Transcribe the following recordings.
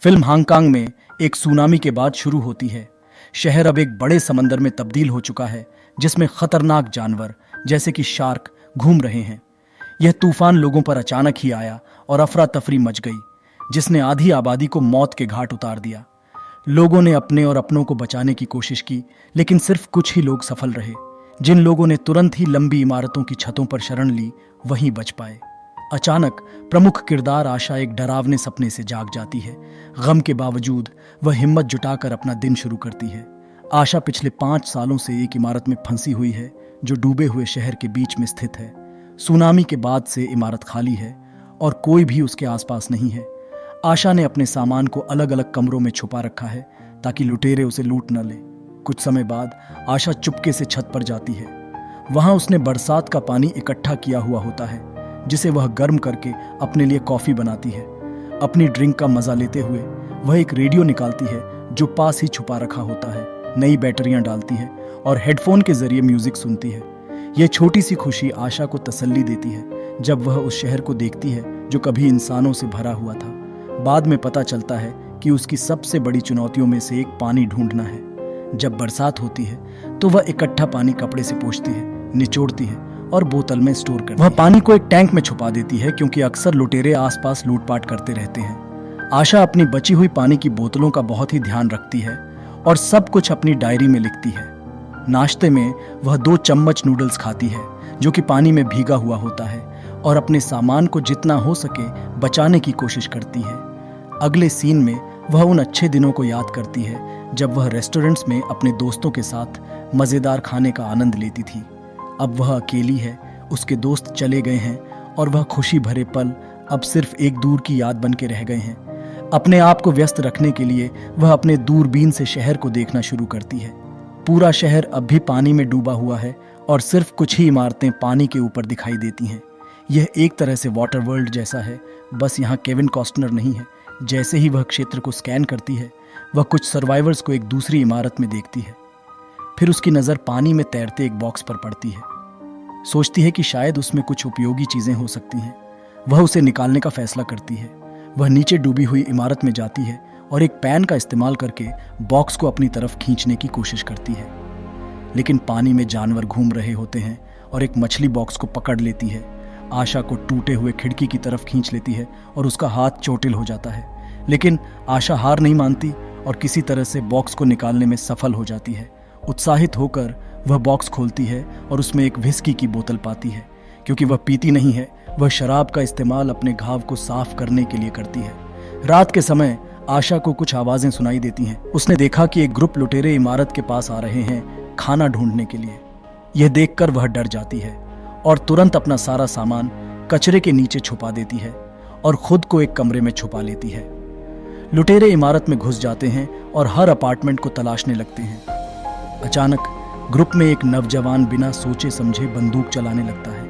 Film Hong Kong में एक tsunami के बाद शुरू होती है। शहर अब एक बड़े समंदर में तब्दील हो चुका है, जिसमें खतरनाक जानवर जैसे कि शार्क घूम रहे हैं। यह तूफान लोगों पर अचानक ही आया और अफरा तफरी मच गई, जिसने आधी आबादी को मौत के घाट उतार दिया। लोगों ने अपने और अपनों को बचाने की कोशिश की, लेकिन सिर्फ कुछ ही लोग सफल रहे। जिन लोगों ने तुरंत ही लंबी इमारतों की छतों पर शरण ली, वहीं बच पाए। अचानक प्रमुख किरदार आशा एक डरावने सपने से जाग जाती है। गम के बावजूद वह हिम्मत जुटाकर अपना दिन शुरू करती है। आशा पिछले 5 सालों से एक इमारत में फंसी हुई है, जो डूबे हुए शहर के बीच में स्थित है। सुनामी के बाद से इमारत खाली है और कोई भी उसके आसपास नहीं है। आशा ने अपने सामान को अलग अलग कमरों में छुपा रखा है, ताकि लुटेरे उसे लूट न ले। कुछ समय बाद आशा चुपके से छत पर जाती है। वहां उसने बरसात का पानी इकट्ठा किया हुआ होता है, जिसे वह गर्म करके अपने लिए कॉफी बनाती है। अपनी ड्रिंक का मजा लेते हुए वह एक रेडियो निकालती है, जो पास ही छुपा रखा होता है। नई बैटरियां डालती है और हेडफोन के जरिए म्यूजिक सुनती है। यह छोटी सी खुशी आशा को तसल्ली देती है, जब वह उस शहर को देखती है जो कभी इंसानों से भरा हुआ था। बाद में पता चलता है कि उसकी सबसे बड़ी चुनौतियों में से एक पानी ढूंढना है। जब बरसात होती है तो वह इकट्ठा पानी कपड़े से पोंछती है, निचोड़ती है और बोतल में स्टोर करती है। वह पानी को एक टैंक में छुपा देती है, क्योंकि अक्सर लुटेरे आसपास लूटपाट करते रहते हैं। आशा अपनी बची हुई पानी की बोतलों का बहुत ही ध्यान रखती है और सब कुछ अपनी डायरी में लिखती है। नाश्ते में वह 2 चम्मच नूडल्स खाती है, जो कि पानी में भीगा हुआ होता है, और अपने सामान को जितना हो सके बचाने की कोशिश करती है। अगले सीन में वह उन अच्छे दिनों को याद करती है, जब वह रेस्टोरेंट्स में अपने दोस्तों के साथ मज़ेदार खाने का आनंद लेती थी। अब वह अकेली है, उसके दोस्त चले गए हैं और वह खुशी भरे पल अब सिर्फ एक दूर की याद बन के रह गए हैं। अपने आप को व्यस्त रखने के लिए वह अपने दूरबीन से शहर को देखना शुरू करती है। पूरा शहर अब भी पानी में डूबा हुआ है और सिर्फ कुछ ही इमारतें पानी के ऊपर दिखाई देती हैं। यह एक तरह से वाटर वर्ल्ड जैसा है, बस यहाँ केविन कॉस्टनर नहीं है। जैसे ही वह क्षेत्र को स्कैन करती है, वह कुछ सर्वाइवर्स को एक दूसरी इमारत में देखती है। फिर उसकी नज़र पानी में तैरते एक बॉक्स पर पड़ती है। सोचती है कि शायद उसमें कुछ उपयोगी चीज़ें हो सकती हैं। वह उसे निकालने का फैसला करती है। वह नीचे डूबी हुई इमारत में जाती है और एक पैन का इस्तेमाल करके बॉक्स को अपनी तरफ खींचने की कोशिश करती है, लेकिन पानी में जानवर घूम रहे होते हैं और एक मछली बॉक्स को पकड़ लेती है। आशा को टूटे हुए खिड़की की तरफ खींच लेती है और उसका हाथ चोटिल हो जाता है, लेकिन आशा हार नहीं मानती और किसी तरह से बॉक्स को निकालने में सफल हो जाती है। उत्साहित होकर वह बॉक्स खोलती है और उसमें एक विस्की की बोतल पाती है। क्योंकि वह पीती नहीं है, वह शराब का इस्तेमाल अपने घाव को साफ करने के लिए करती है। रात के समय आशा को कुछ आवाजें सुनाई देती हैं। उसने देखा कि एक ग्रुप लुटेरे इमारत के पास आ रहे हैं खाना ढूंढने के लिए। यह देखकर वह डर जाती है और तुरंत अपना सारा सामान कचरे के नीचे छुपा देती है और खुद को एक कमरे में छुपा लेती है। लुटेरे इमारत में घुस जाते हैं और हर अपार्टमेंट को तलाशने लगते हैं। अचानक ग्रुप में एक नौजवान बिना सोचे समझे बंदूक चलाने लगता है।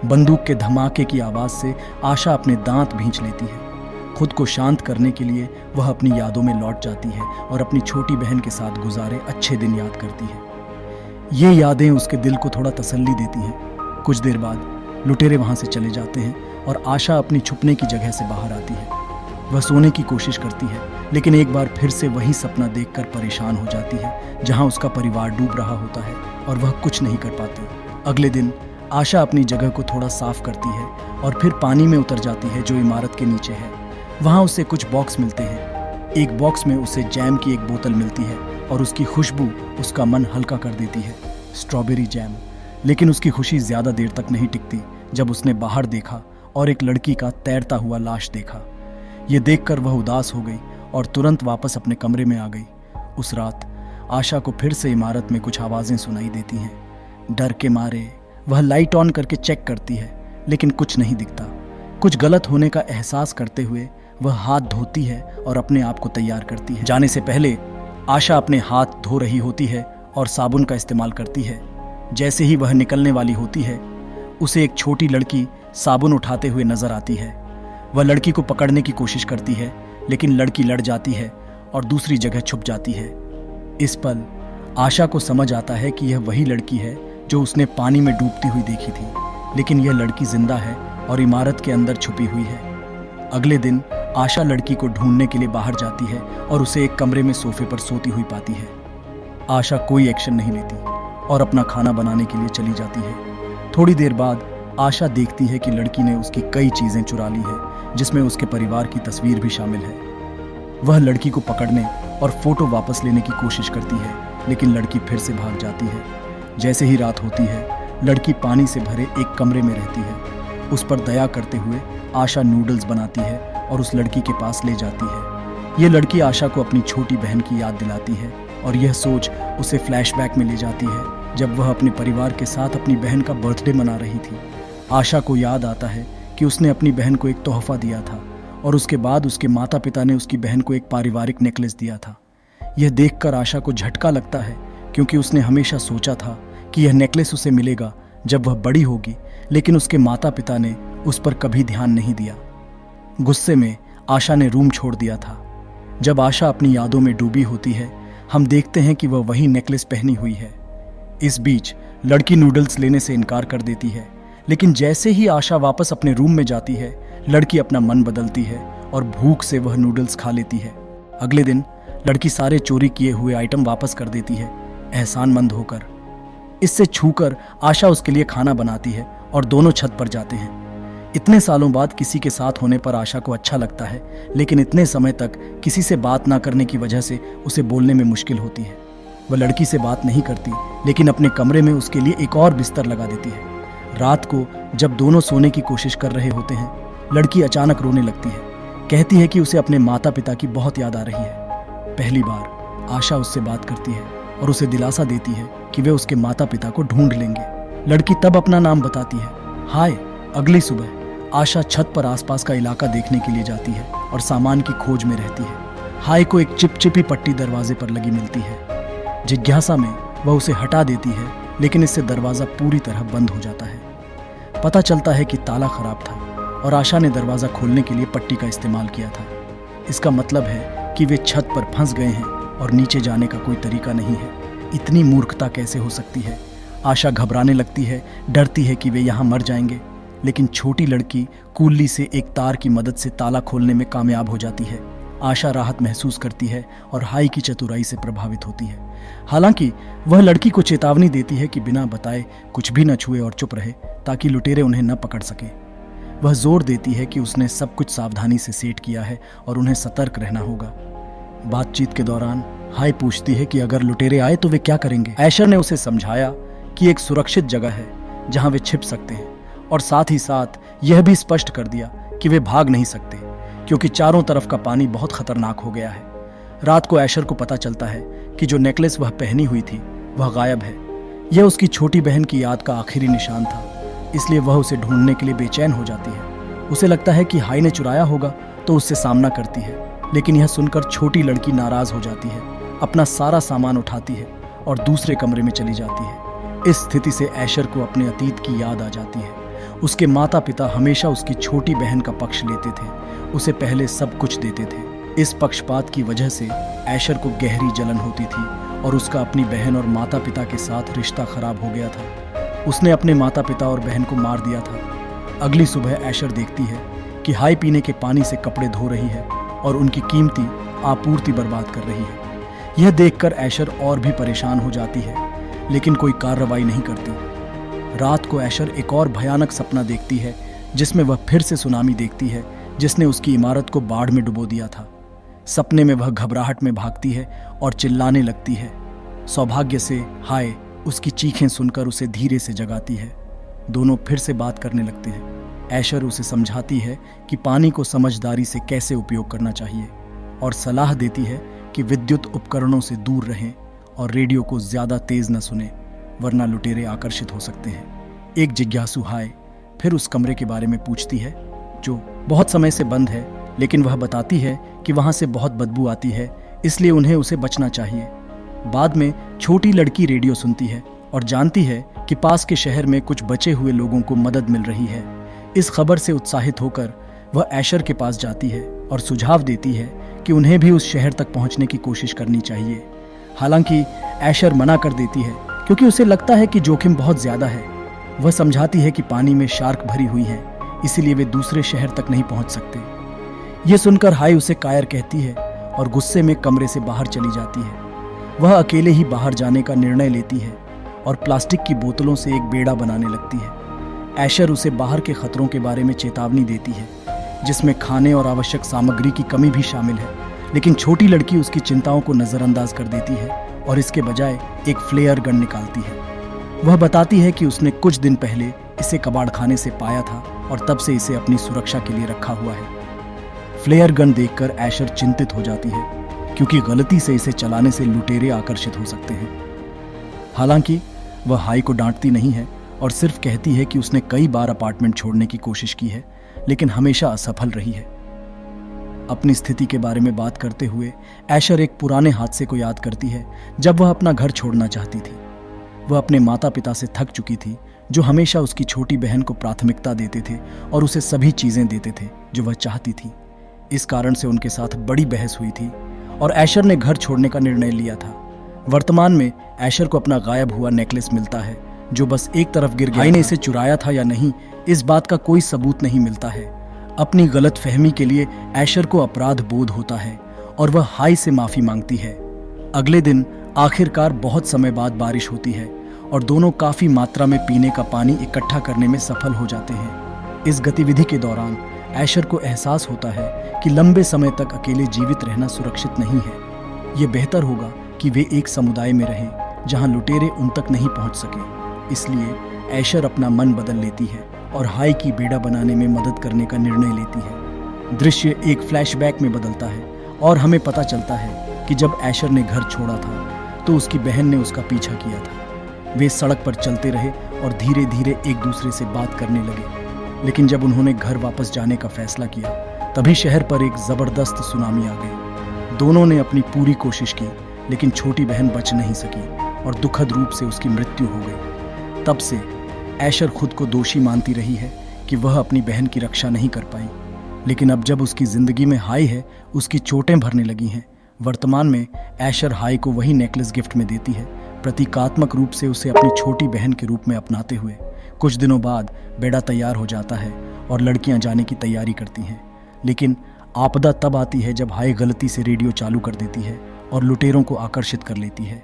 बंदूक के धमाके की आवाज से आशा अपने दांत भींच लेती है। खुद को शांत करने के लिए वह अपनी यादों में लौट जाती है और अपनी छोटी बहन के साथ गुजारे अच्छे दिन याद करती है। ये यादें उसके दिल को थोड़ा तसल्ली देती हैं। कुछ देर बाद लुटेरे वहां से चले जाते हैं और आशा अपनी छुपने की जगह से बाहर आती है। वह सोने की कोशिश करती है, लेकिन एक बार फिर से वही सपना देखकर परेशान हो जाती है, जहां उसका परिवार डूब रहा होता है और वह कुछ नहीं कर पाती। अगले दिन आशा अपनी जगह को थोड़ा साफ करती है और फिर पानी में उतर जाती है, जो इमारत के नीचे है। वहां उसे कुछ बॉक्स मिलते हैं। एक बॉक्स में उसे जैम की एक बोतल मिलती है और उसकी खुशबू उसका मन हल्का कर देती है, स्ट्रॉबेरी जैम। लेकिन उसकी खुशी ज्यादा देर तक नहीं टिकती, जब उसने बाहर देखा और एक लड़की का तैरता हुआ लाश देखा। ये देखकर वह उदास हो गई और तुरंत वापस अपने कमरे में आ गई। उस रात आशा को फिर से इमारत में कुछ आवाजें सुनाई देती हैं। डर के मारे वह लाइट ऑन करके चेक करती है, लेकिन कुछ नहीं दिखता। कुछ गलत होने का एहसास करते हुए वह हाथ धोती है और अपने आप को तैयार करती है। जाने से पहले आशा अपने हाथ धो रही होती है और साबुन का इस्तेमाल करती है। जैसे ही वह निकलने वाली होती है, उसे एक छोटी लड़की साबुन उठाते हुए नजर आती है। वह लड़की को पकड़ने की कोशिश करती है, लेकिन लड़की लड़ जाती है और दूसरी जगह छुप जाती है। इस पल आशा को समझ आता है कि यह वही लड़की है जो उसने पानी में डूबती हुई देखी थी, लेकिन यह लड़की जिंदा है और इमारत के अंदर छुपी हुई है। अगले दिन आशा लड़की को ढूंढने के लिए बाहर जाती है और उसे एक कमरे में सोफे पर सोती हुई पाती है। आशा कोई एक्शन नहीं लेती और अपना खाना बनाने के लिए चली जाती है। थोड़ी देर बाद आशा देखती है कि लड़की ने उसकी कई चीजें चुरा ली है, जिसमें उसके परिवार की तस्वीर भी शामिल है। वह लड़की को पकड़ने और फोटो वापस लेने की कोशिश करती है, लेकिन लड़की फिर से भाग जाती है। जैसे ही रात होती है, लड़की पानी से भरे एक कमरे में रहती है। उस पर दया करते हुए आशा नूडल्स बनाती है और उस लड़की के पास ले जाती है। यह लड़की आशा को अपनी छोटी बहन की याद दिलाती है और यह सोच उसे फ्लैशबैक में ले जाती है जब वह अपने परिवार के साथ अपनी बहन का बर्थडे मना रही थी। आशा को याद आता है कि उसने अपनी बहन को एक तोहफा दिया था और उसके बाद उसके माता पिता ने उसकी बहन को एक पारिवारिक नेकलेस दिया था। यह देखकर आशा को झटका लगता है, क्योंकि उसने हमेशा सोचा था कि यह नेकलेस उसे मिलेगा जब वह बड़ी होगी, लेकिन उसके माता पिता ने उस पर कभी ध्यान नहीं दिया। गुस्से में आशा ने रूम छोड़ दिया था। जब आशा अपनी यादों में डूबी होती है, हम देखते हैं कि वह वही नेकलेस पहनी हुई है। इस बीच लड़की नूडल्स लेने से इनकार कर देती है, लेकिन जैसे ही आशा वापस अपने रूम में जाती है, लड़की अपना मन बदलती है और भूख से वह नूडल्स खा लेती है। अगले दिन लड़की सारे चोरी किए हुए आइटम वापस कर देती है, एहसानमंद होकर। इससे छूकर आशा उसके लिए खाना बनाती है और दोनों छत पर जाते हैं। इतने सालों बाद किसी के साथ होने पर आशा को अच्छा लगता है, लेकिन इतने समय तक किसी से बात ना करने की वजह से उसे बोलने में मुश्किल होती है। वह लड़की से बात नहीं करती, लेकिन अपने कमरे में उसके लिए एक और बिस्तर लगा देती है। रात को जब दोनों सोने की कोशिश कर रहे होते हैं, लड़की अचानक रोने लगती है। कहती है कि उसे अपने माता पिता की बहुत याद आ रही है। पहली बार आशा उससे बात करती है और उसे दिलासा देती है कि वे उसके माता पिता को ढूंढ लेंगे। लड़की तब अपना नाम बताती है, हाय। अगली सुबह आशा छत पर आसपास का इलाका देखने के लिए जाती है और सामान की खोज में रहती है। हाय को एक चिपचिपी पट्टी दरवाजे पर लगी मिलती है। जिज्ञासा में वह उसे हटा देती है, लेकिन इससे दरवाजा पूरी तरह बंद हो जाता है। पता चलता है कि ताला खराब था और आशा ने दरवाजा खोलने के लिए पट्टी का इस्तेमाल किया था। इसका मतलब है कि वे छत पर फंस गए हैं और नीचे जाने का कोई तरीका नहीं है। इतनी मूर्खता कैसे हो सकती है? आशा घबराने लगती है, डरती है कि वे यहाँ मर जाएंगे, लेकिन छोटी लड़की कूल्ली से एक तार की मदद से ताला खोलने में कामयाब हो जाती है। आशा राहत महसूस करती है और हाई की चतुराई से प्रभावित होती है। हालांकि वह लड़की को चेतावनी देती है कि बिना बताए कुछ भी न छुए और चुप रहे, ताकि लुटेरे उन्हें न पकड़ सके। वह जोर देती है कि उसने सब कुछ सावधानी से सेट किया है और उन्हें सतर्क रहना होगा। बातचीत के दौरान हाई पूछती है कि अगर लुटेरे आए तो वे क्या करेंगे। ऐशर ने उसे समझाया कि एक सुरक्षित जगह है जहां वे छिप सकते हैं, और साथ ही साथ यह भी स्पष्ट कर दिया कि वे भाग नहीं सकते, क्योंकि चारों तरफ का पानी बहुत खतरनाक हो गया है। रात को ऐशर को पता चलता है कि जो नेकलेस वह पहनी हुई थी वह गायब है। यह उसकी छोटी बहन की याद का आखिरी निशान था, इसलिए वह उसे ढूंढने के लिए बेचैन हो जाती है। उसे लगता है कि हाई ने चुराया होगा तो उससे सामना करती है, लेकिन यह सुनकर छोटी लड़की नाराज हो जाती है, अपना सारा सामान उठाती है और दूसरे कमरे में चली जाती है। इस स्थिति से ऐशर को अपने अतीत की याद आ जाती है। उसके माता पिता हमेशा उसकी छोटी बहन का पक्ष लेते थे, उसे पहले सब कुछ देते थे। इस पक्षपात की वजह से ऐशर को गहरी जलन होती थी और उसका अपनी बहन और माता पिता के साथ रिश्ता खराब हो गया था। उसने अपने माता पिता और बहन को मार दिया था। अगली सुबह ऐशर देखती है कि हाई पीने के पानी से कपड़े धो रही है और उनकी कीमती आपूर्ति बर्बाद कर रही है। यह देखकर ऐशर और भी परेशान हो जाती है, लेकिन कोई कार्रवाई नहीं करती। रात को ऐशर एक और भयानक सपना देखती है, जिसमें वह फिर से सुनामी देखती है जिसने उसकी इमारत को बाढ़ में डुबो दिया था। सपने में वह घबराहट में भागती है और चिल्लाने लगती है। सौभाग्य से हाय उसकी चीखें सुनकर उसे धीरे से जगाती है। दोनों फिर से बात करने लगते हैं। ऐशर उसे समझाती है कि पानी को समझदारी से कैसे उपयोग करना चाहिए और सलाह देती है कि विद्युत उपकरणों से दूर रहें और रेडियो को ज्यादा तेज न सुने, वरना लुटेरे आकर्षित हो सकते हैं। एक जिज्ञासु हाय फिर उस कमरे के बारे में पूछती है जो बहुत समय से बंद है, लेकिन वह बताती है कि वहां से बहुत बदबू आती है, इसलिए उन्हें उसे बचना चाहिए। बाद में छोटी लड़की रेडियो सुनती है और जानती है कि पास के शहर में कुछ बचे हुए लोगों को मदद मिल रही है। इस खबर से उत्साहित होकर वह ऐशर के पास जाती है और सुझाव देती है कि उन्हें भी उस शहर तक पहुंचने की कोशिश करनी चाहिए। हालांकि ऐशर मना कर देती है, क्योंकि उसे लगता है कि जोखिम बहुत ज्यादा है। वह समझाती है कि पानी में शार्क भरी हुई है, इसीलिए वे दूसरे शहर तक नहीं पहुंच सकते। ये सुनकर हाय उसे कायर कहती है और गुस्से में कमरे से बाहर चली जाती है। वह अकेले ही बाहर जाने का निर्णय लेती है और प्लास्टिक की बोतलों से एक बेड़ा बनाने लगती है। ऐशर उसे बाहर के खतरों के बारे में चेतावनी देती है, जिसमें खाने और आवश्यक सामग्री की कमी भी शामिल है, लेकिन छोटी लड़की उसकी चिंताओं को नजरअंदाज कर देती है और इसके बजाय एक फ्लेयर गन निकालती है। वह बताती है कि उसने कुछ दिन पहले इसे कबाड़खाने से पाया था और तब से इसे अपनी सुरक्षा के लिए रखा हुआ है। फ्लेयर गन देखकर ऐशर चिंतित हो जाती है, क्योंकि गलती से इसे चलाने से लुटेरे आकर्षित हो सकते हैं। हालांकि वह हाई को डांटती नहीं है और सिर्फ कहती है कि उसने कई बार अपार्टमेंट छोड़ने की कोशिश की है, लेकिन हमेशा असफल रही है। अपनी स्थिति के बारे में बात करते हुए ऐशर एक पुराने हादसे को याद करती है, जब वह अपना घर छोड़ना चाहती थी। वह अपने माता पिता से थक चुकी थी, जो हमेशा उसकी छोटी बहन को प्राथमिकता देते थे और उसे सभी चीजें देते थे जो वह चाहती थी। इस कारण से उनके साथ बड़ी बहस हुई थी और ऐशर ने घर छोड़ने का निर्णय लिया था। वर्तमान में ऐशर को अपना गायब हुआ नेकलेस मिलता है, जो बस एक तरफ गिर गया। हाई ने इसे चुराया था या नहीं, इस बात का कोई सबूत नहीं मिलता है। अपनी गलत फहमी के लिए ऐशर को अपराध बोध होता है और वह हाई से माफी मांगती है। अगले दिन आखिरकार बहुत समय बाद बारिश होती है और दोनों काफी मात्रा में पीने का पानी इकट्ठा करने में सफल हो जाते हैं। इस गतिविधि के दौरान ऐशर को एहसास होता है कि लंबे समय तक अकेले जीवित रहना सुरक्षित नहीं है। ये बेहतर होगा कि वे एक समुदाय में रहें जहां लुटेरे उन तक नहीं पहुंच सके। इसलिए ऐशर अपना मन बदल लेती है और हाई की बेड़ा बनाने में मदद करने का निर्णय लेती है। दृश्य एक फ्लैशबैक में बदलता है और हमें पता चलता है कि जब ऐशर ने घर छोड़ा था तो उसकी बहन ने उसका पीछा किया था। वे सड़क पर चलते रहे और धीरे धीरे एक दूसरे से बात करने लगे, लेकिन जब उन्होंने घर वापस जाने का फैसला किया तभी शहर पर एक जबरदस्त सुनामी आ गई। दोनों ने अपनी पूरी कोशिश की, लेकिन छोटी बहन बच नहीं सकी और दुखद रूप से उसकी मृत्यु हो गई। तब से ऐशर खुद को दोषी मानती रही है कि वह अपनी बहन की रक्षा नहीं कर पाई, लेकिन अब जब उसकी जिंदगी में हाई है, उसकी चोटें भरने लगी हैं। वर्तमान में ऐशर हाई को वही नेकलेस गिफ्ट में देती है, प्रतीकात्मक रूप से उसे अपनी छोटी बहन के रूप में अपनाते हुए। कुछ दिनों बाद बेड़ा तैयार हो जाता है और लड़कियां जाने की तैयारी करती हैं, लेकिन आपदा तब आती है जब हाई गलती से रेडियो चालू कर देती है और लुटेरों को आकर्षित कर लेती है।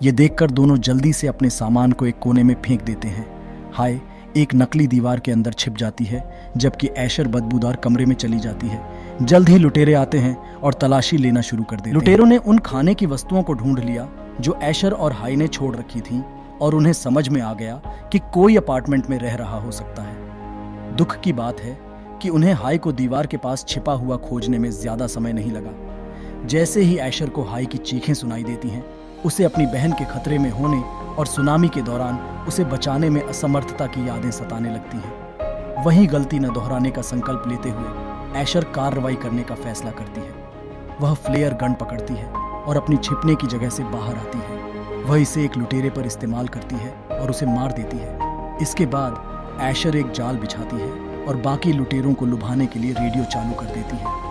ये देखकर दोनों जल्दी से अपने सामान को एक कोने में फेंक देते हैं। हाय एक नकली दीवार के अंदर छिप जाती है, जबकि ऐशर बदबूदार कमरे में चली जाती है। जल्द ही लुटेरे आते हैं और तलाशी लेना शुरू कर देते हैं। लुटेरों ने उन खाने की वस्तुओं को ढूंढ लिया जो ऐशर और हाई ने छोड़ रखी थी और उन्हें समझ में आ गया कि कोई अपार्टमेंट में रह रहा हो सकता है। दुख की बात है कि उन्हें हाई को दीवार के पास छिपा हुआ खोजने में ज्यादा समय नहीं लगा। जैसे ही ऐशर को हाई की चीखें सुनाई देती हैं, उसे अपनी बहन के खतरे में होने और सुनामी के दौरान उसे बचाने में असमर्थता की यादें सताने लगती हैं। वही गलती न दोहराने का संकल्प लेते हुए ऐशर कार्रवाई करने का फैसला करती है। वह फ्लेयर गन पकड़ती है और अपनी छिपने की जगह से बाहर आती है। वह इसे एक लुटेरे पर इस्तेमाल करती है और उसे मार देती है। इसके बाद ऐशर एक जाल बिछाती है और बाकी लुटेरों को लुभाने के लिए रेडियो चालू कर देती है।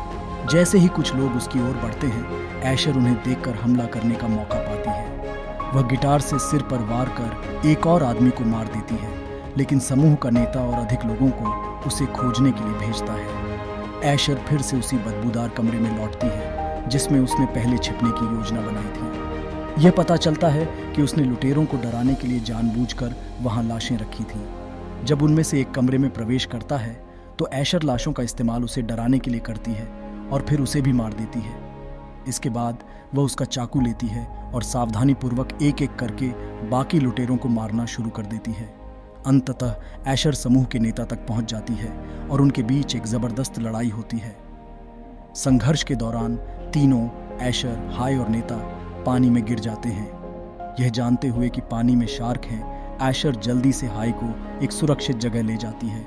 जैसे ही कुछ लोग उसकी ओर बढ़ते हैं, ऐशर उन्हें देखकर हमला करने का मौका पाती है। वह गिटार से सिर पर वार कर एक और आदमी को मार देती है, लेकिन समूह का नेता और अधिक लोगों को उसे खोजने के लिए भेजता है। ऐशर फिर से उसी बदबूदार कमरे में लौटती है जिसमें उसने पहले छिपने की योजना बनाई थी। यह पता चलता है कि उसने लुटेरों को डराने के लिए जानबूझकर वहां लाशें रखी थीं। जब उनमें से एक कमरे में प्रवेश करता है तो ऐशर लाशों का इस्तेमाल उसे डराने के लिए करती है और फिर उसे भी मार देती है। इसके बाद वह उसका चाकू लेती है और सावधानीपूर्वक एक एक करके बाकी लुटेरों को मारना शुरू कर देती है। अंततः ऐशर समूह के नेता तक पहुंच जाती है और उनके बीच एक जबरदस्त लड़ाई होती है। संघर्ष के दौरान तीनों ऐशर, हाय और नेता पानी में गिर जाते हैं। यह जानते हुए कि पानी में शार्क है, ऐशर जल्दी से हाय को एक सुरक्षित जगह ले जाती है।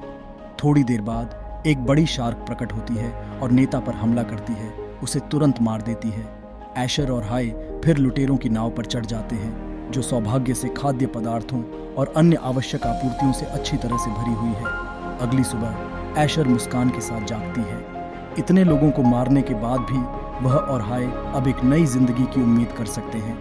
थोड़ी देर बाद एक बड़ी शार्क प्रकट होती है और नेता पर हमला करती है, उसे तुरंत मार देती है। ऐशर और हाय फिर लुटेरों की नाव पर चढ़ जाते हैं, जो सौभाग्य से खाद्य पदार्थों और अन्य आवश्यक आपूर्तियों से अच्छी तरह से भरी हुई है। अगली सुबह ऐशर मुस्कान के साथ जागती है। इतने लोगों को मारने के बाद भी वह और हाय अब एक नई जिंदगी की उम्मीद कर सकते हैं।